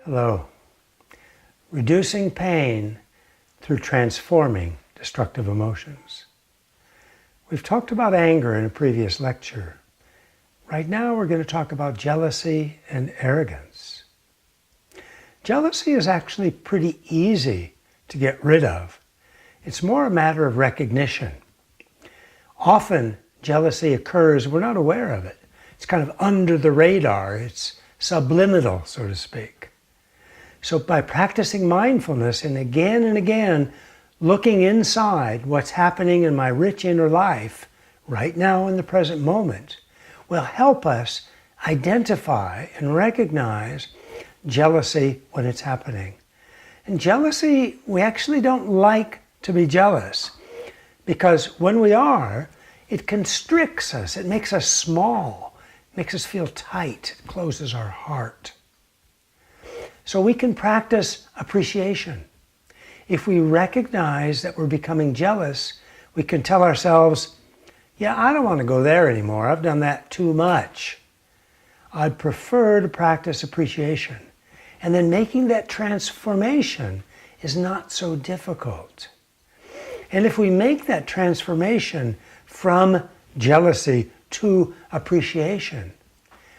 Hello. Reducing pain through transforming destructive emotions. We've talked about anger in a previous lecture. Right now we're going to talk about jealousy and arrogance. Jealousy is actually pretty easy to get rid of. It's more a matter of recognition. Often jealousy occurs, we're not aware of it. It's kind of under the radar. It's subliminal, so to speak. So by practicing mindfulness and again looking inside what's happening in my rich inner life right now in the present moment will help us identify and recognize jealousy when it's happening. And jealousy, we actually don't like to be jealous because when we are, it constricts us, it makes us small, makes us feel tight, it closes our heart. So we can practice appreciation. If we recognize that we're becoming jealous, we can tell ourselves, yeah, I don't want to go there anymore. I've done that too much. I'd prefer to practice appreciation. And then making that transformation is not so difficult. And if we make that transformation from jealousy to appreciation,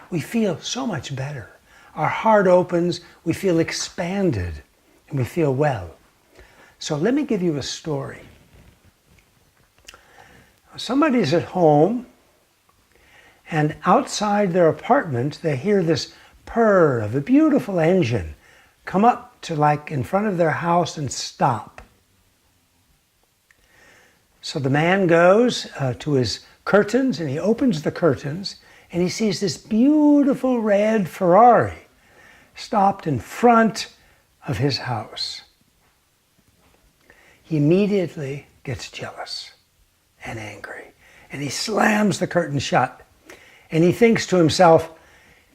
we feel so much better. Our heart opens, we feel expanded, and we feel well. So let me give you a story. Somebody's at home, and outside their apartment, they hear this purr of a beautiful engine come up to like in front of their house and stop. So the man goes to his curtains, and he opens the curtains, and he sees this beautiful red Ferrari stopped in front of his house. He immediately gets jealous and angry, and he slams the curtain shut, and he thinks to himself,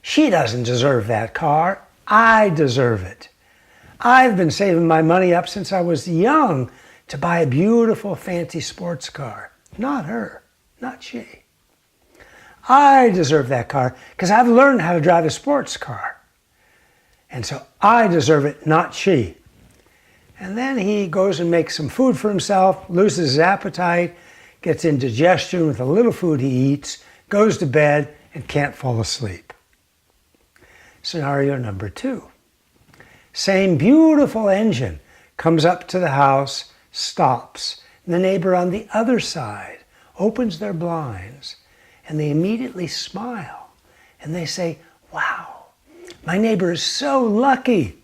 she doesn't deserve that car, I deserve it. I've been saving my money up since I was young to buy a beautiful fancy sports car. Not her, not she. I deserve that car because I've learned how to drive a sports car. And so I deserve it, not she. And then he goes and makes some food for himself, loses his appetite, gets indigestion with the little food he eats, goes to bed, and can't fall asleep. Scenario number 2. Same beautiful engine comes up to the house, stops. The neighbor on the other side opens their blinds, and they immediately smile. And they say, wow, my neighbor is so lucky.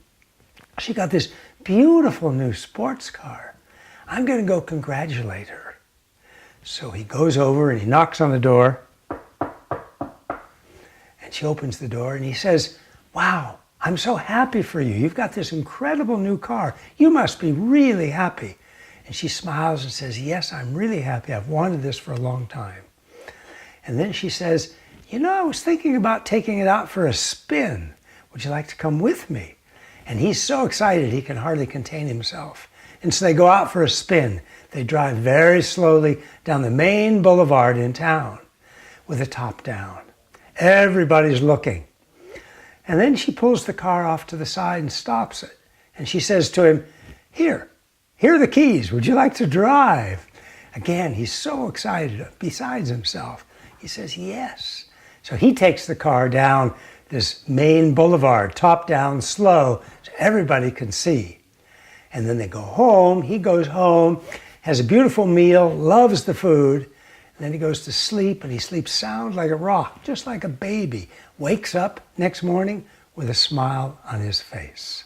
She got this beautiful new sports car. I'm going to go congratulate her. So he goes over and he knocks on the door. And she opens the door and he says, wow, I'm so happy for you. You've got this incredible new car. You must be really happy. And she smiles and says, yes, I'm really happy. I've wanted this for a long time. And then she says, you know, I was thinking about taking it out for a spin. Would you like to come with me? And he's so excited he can hardly contain himself. And so they go out for a spin. They drive very slowly down the main boulevard in town with the top down. Everybody's looking. And then she pulls the car off to the side and stops it. And she says to him, here are the keys. Would you like to drive? Again, he's so excited, besides himself. He says, yes. So he takes the car down this main boulevard, top down, slow, so everybody can see. And then they go home. He goes home, has a beautiful meal, loves the food, and then he goes to sleep, and he sleeps sound like a rock, just like a baby. Wakes up next morning with a smile on his face.